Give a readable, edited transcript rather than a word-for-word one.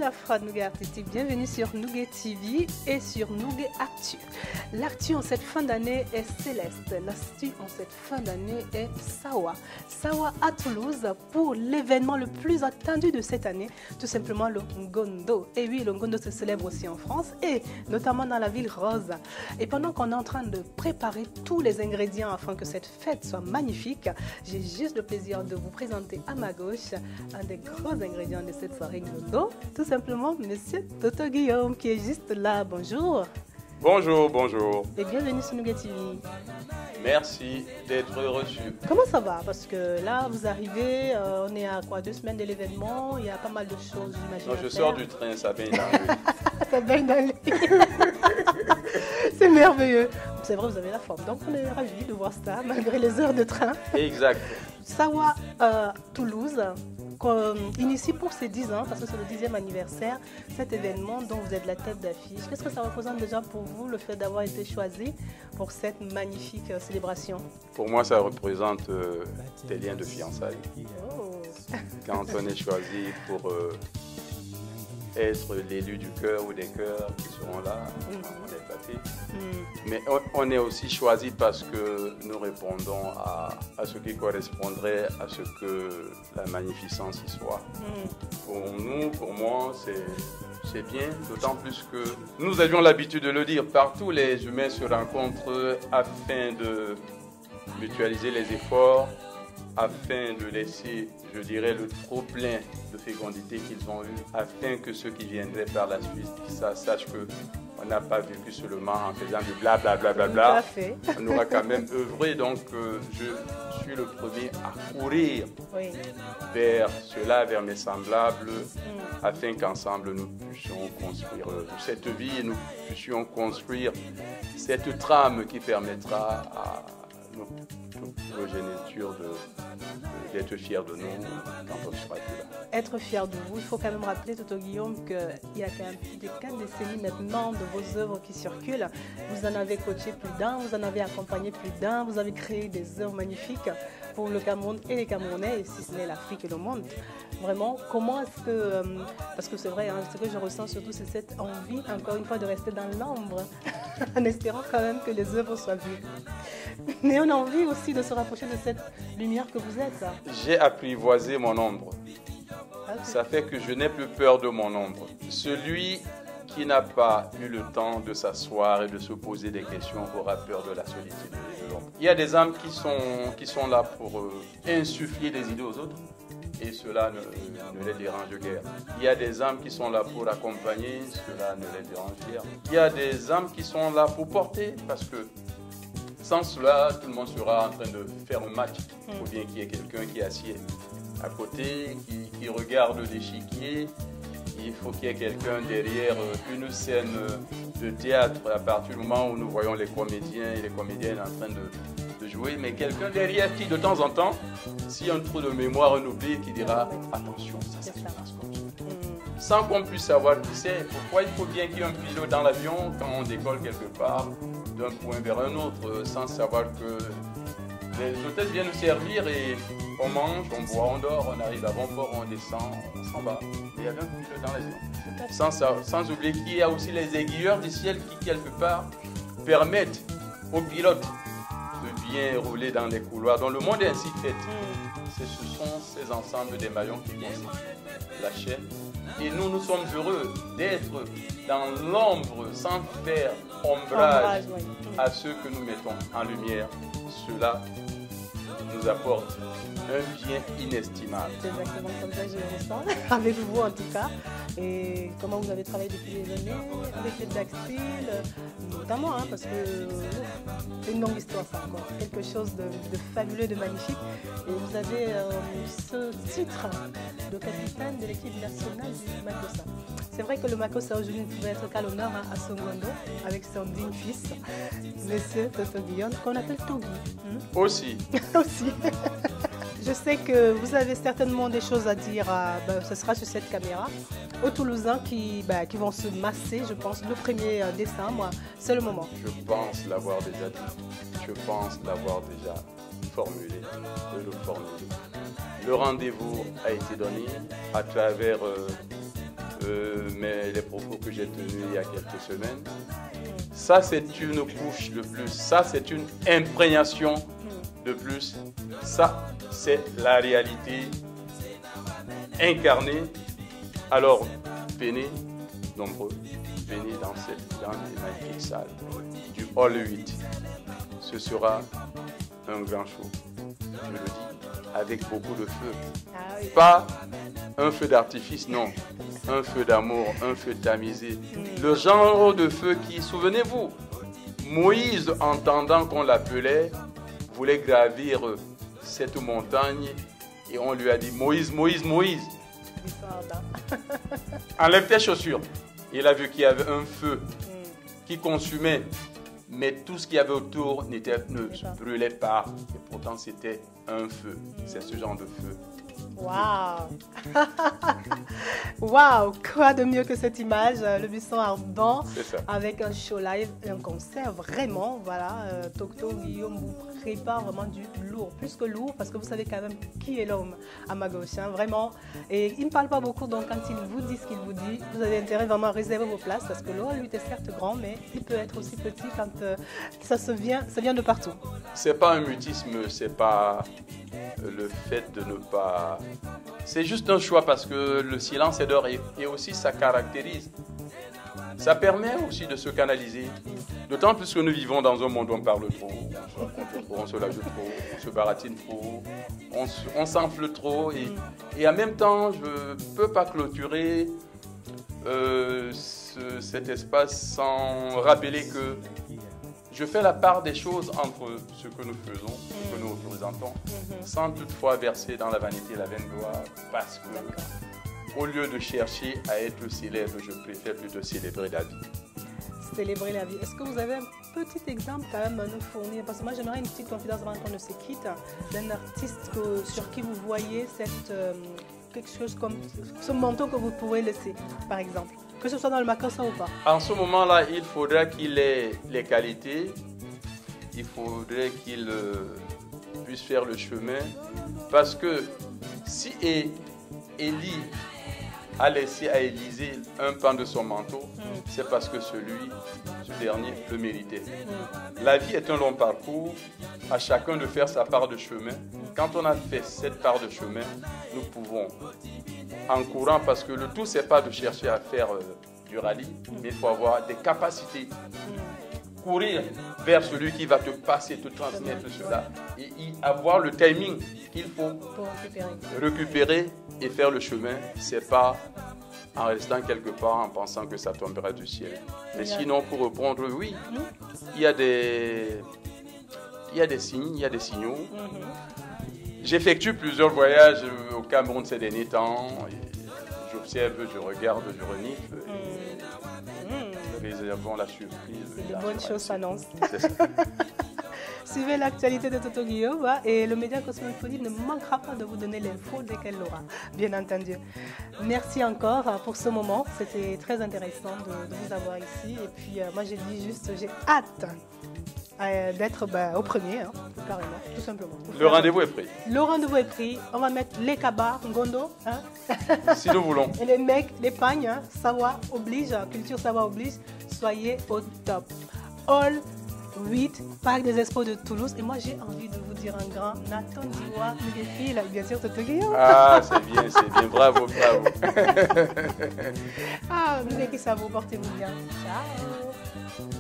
Afra Nougat Artistique, bienvenue sur Nougat TV et sur Nougat Actu. L'actu en cette fin d'année est céleste, l'actu en cette fin d'année est Sawa. Sawa à Toulouse pour l'événement le plus attendu de cette année, tout simplement le Ngondo. Et oui, le Ngondo se célèbre aussi en France et notamment dans la ville rose. Et pendant qu'on est en train de préparer tous les ingrédients afin que cette fête soit magnifique, j'ai juste le plaisir de vous présenter à ma gauche un des gros ingrédients de cette soirée Ngondo, tout simplement Monsieur Toto Guillaume qui est juste là. Bonjour. Bonjour, bonjour. Et bienvenue sur Nougat TV. Merci d'être reçu. Comment ça va? Parce que là, vous arrivez, on est à quoi, 2 semaines de l'événement, il y a pas mal de choses, j'imagine. Non, je sors du train, ça baigne dans l'huile. Ça baigne dans l'huile. C'est merveilleux. C'est vrai, vous avez la forme. Donc, on est ravis de voir ça, malgré les heures de train. Exact. Sawa Toulouse, initie pour ses 10 ans, parce que c'est le 10e anniversaire, cet événement dont vous êtes la tête d'affiche. Qu'est-ce que ça représente déjà pour vous, le fait d'avoir été choisi pour cette magnifique célébration? Pour moi, ça représente des liens de fiançailles. Oh. Quand on est choisi pour être l'élu du cœur ou des cœurs qui seront là, on est flatté. Mais on est aussi choisi parce que nous répondons à ce qui correspondrait à ce que la magnificence y soit. Pour nous, pour moi, c'est bien, d'autant plus que nous avions l'habitude de le dire, partout les humains se rencontrent afin de mutualiser les efforts, afin de laisser, je dirais, le trop-plein de fécondité qu'ils ont eu, afin que ceux qui viendraient par la suite sachent qu'on n'a pas vécu seulement en faisant du blablabla. On aura quand même œuvré, donc je suis le premier à courir vers cela, vers mes semblables, afin qu'ensemble nous puissions construire cette vie et nous puissions construire cette trame qui permettra à nos progénitures d'être fiers de nous quand on ne sera plus là. Être fier de vous, il faut quand même rappeler, Toto Guillaume, qu'il y a quand même plus de 4 décennies maintenant de vos œuvres qui circulent. Vous en avez coaché plus d'un, vous en avez accompagné plus d'un, vous avez créé des œuvres magnifiques pour le Cameroun et les Camerounais, et si ce n'est l'Afrique et le monde. Vraiment, comment est-ce que... parce que c'est vrai, hein, ce que je ressens surtout, c'est cette envie, encore une fois, de rester dans l'ombre, en espérant quand même que les œuvres soient vues. Mais on a envie aussi de se rapprocher de cette lumière que vous êtes. J'ai apprivoisé mon ombre. Okay. Ça fait que je n'ai plus peur de mon ombre. Celui qui n'a pas eu le temps de s'asseoir et de se poser des questions aura peur de la solitude et de l'ombre. Il y a des âmes qui sont là pour insuffler des idées aux autres et cela ne les dérange guère. Il y a des âmes qui sont là pour accompagner, cela ne les dérange guère. Il y a des âmes qui sont là pour porter parce que sans cela, tout le monde sera en train de faire un match. Il faut bien qu'il y ait quelqu'un qui est assis à côté, qui regarde l'échiquier. Il faut qu'il y ait quelqu'un derrière une scène de théâtre à partir du moment où nous voyons les comédiens et les comédiennes en train de jouer. Mais quelqu'un derrière qui, de temps en temps, s'il y a un trou de mémoire, un oubli, qui dira « Attention, ça se passe comme ça ». Sans qu'on puisse savoir qui c'est. Pourquoi il faut bien qu'il y ait un pilote dans l'avion quand on décolle quelque part d'un point vers un autre, sans savoir que les hôtesses viennent nous servir et on mange, on boit, on dort, on arrive à bon port, on descend, on s'en va. Il y a un pilote dans l'avion. Sans oublier qu'il y a aussi les aiguilleurs du ciel qui, quelque part, permettent aux pilotes de bien rouler dans les couloirs. Donc le monde est ainsi fait. Ce sont ces ensembles des maillons qui constituent la chaîne. Et nous, nous sommes heureux d'être dans l'ombre sans faire ombrage à ceux que nous mettons en lumière. Cela nous apporte un bien inestimable. C'est exactement comme ça que je le ressens, avec vous en tout cas. Et comment vous avez travaillé depuis des années avec les textiles, notamment, hein, parce que c'est une longue histoire ça encore, quelque chose de fabuleux, de magnifique. Et vous avez ce titre de capitaine de l'équipe nationale du Makossa. C'est vrai que le Makossa aujourd'hui ne pouvait être qu'à l'honneur à son Ngondo, avec son digne fils, Monsieur Toto Guillaume, qu'on appelle Togi. Aussi. Aussi. Je sais que vous avez certainement des choses à dire, ce sera sur cette caméra, aux Toulousains qui vont se masser, je pense, le 1er décembre. C'est le moment. Je pense l'avoir déjà dit. Je pense l'avoir déjà formulé, de le formuler. Le rendez-vous a été donné à travers mais les propos que j'ai tenus il y a quelques semaines. Ça, c'est une couche de plus. Ça, c'est une imprégnation de plus. Ça, c'est la réalité incarnée. Alors, venez, nombreux, venez dans les magnifiques salles du Hall 8. Ce sera un grand show, je le dis, avec beaucoup de feu. Ah oui. Pas un feu d'artifice, non. Un feu d'amour, un feu tamisé. Le genre de feu qui, souvenez-vous, Moïse, entendant qu'on l'appelait, voulait gravir cette montagne et on lui a dit, Moïse, Moïse, Moïse, enlève tes chaussures. Il a vu qu'il y avait un feu qui consumait, mais tout ce qu'il y avait autour ne brûlait pas. Et pourtant, c'était un feu. C'est ce genre de feu. Waouh! Waouh! Quoi de mieux que cette image, le buisson ardent avec un show live, un concert vraiment, voilà. Tocto, Guillaume vous prépare vraiment du lourd, plus que lourd, parce que vous savez quand même qui est l'homme à ma gauche, hein, vraiment. Et il ne parle pas beaucoup, donc quand il vous dit ce qu'il vous dit, vous avez intérêt vraiment à réserver vos places, parce que le hall 8 est certes grand, mais il peut être aussi petit quand ça vient de partout. C'est pas un mutisme, c'est pas le fait de ne pas... C'est juste un choix parce que le silence est d'or et aussi ça caractérise. Ça permet aussi de se canaliser. D'autant plus que nous vivons dans un monde où on parle trop, on se raconte trop, on se lâche trop, on se baratine trop, on s'enfle trop. Et en même temps, je ne peux pas clôturer cet espace sans rappeler que je fais la part des choses entre ce que nous faisons, ce que nous représentons, sans toutefois verser dans la vanité et la vaine gloire, parce que au lieu de chercher à être célèbre, je préfère plutôt célébrer la vie. Célébrer la vie. Est-ce que vous avez un petit exemple quand même à nous fournir? Parce que moi j'aimerais une petite confidence avant qu'on ne se quitte, d'un artiste sur qui vous voyez quelque chose comme ce manteau que vous pourrez laisser, par exemple. Que ce soit dans le Makassa ou pas. En ce moment-là, il faudra qu'il ait les qualités, il faudrait qu'il puisse faire le chemin, parce que si Élie a laissé à Élisée un pan de son manteau, c'est parce que ce dernier le méritait. La vie est un long parcours, à chacun de faire sa part de chemin. Quand on a fait cette part de chemin, nous pouvons, en courant, parce que le tout, c'est pas de chercher à faire du rallye, mais il faut avoir des capacités. Courir vers celui qui va te passer, te transmettre cela, et avoir le timing qu'il faut pour récupérer et faire le chemin. C'est pas en restant quelque part en pensant que ça tombera du ciel. Mais sinon, pour reprendre, oui, il y a des signes, il y a des signaux. J'effectue plusieurs voyages au Cameroun ces derniers temps. J'observe, je regarde, je renifle. Réservons la surprise. De bonnes choses s'annoncent. Suivez l'actualité de Toto Guillaume et le média Cosmopolite ne manquera pas de vous donner l'info dès qu'elle l'aura, bien entendu. Merci encore pour ce moment, c'était très intéressant de vous avoir ici. Et puis moi j'ai dit juste, j'ai hâte d'être au premier, hein, carrément, tout simplement. Le rendez-vous est pris. Le rendez-vous est pris, on va mettre les cabas, Ngondo, hein. Si nous voulons. Et les mecs, les pagnes, hein, Sawa oblige, culture Sawa oblige, soyez au top. All 8, Parc des Expos de Toulouse. Et moi, j'ai envie de vous dire un grand Nathan Diwa, Mugefil, bien sûr, Toto Guillaume. Ah, c'est bien, bravo, bravo. Ah, Mugefil, ça vous portez-vous bien. Ciao.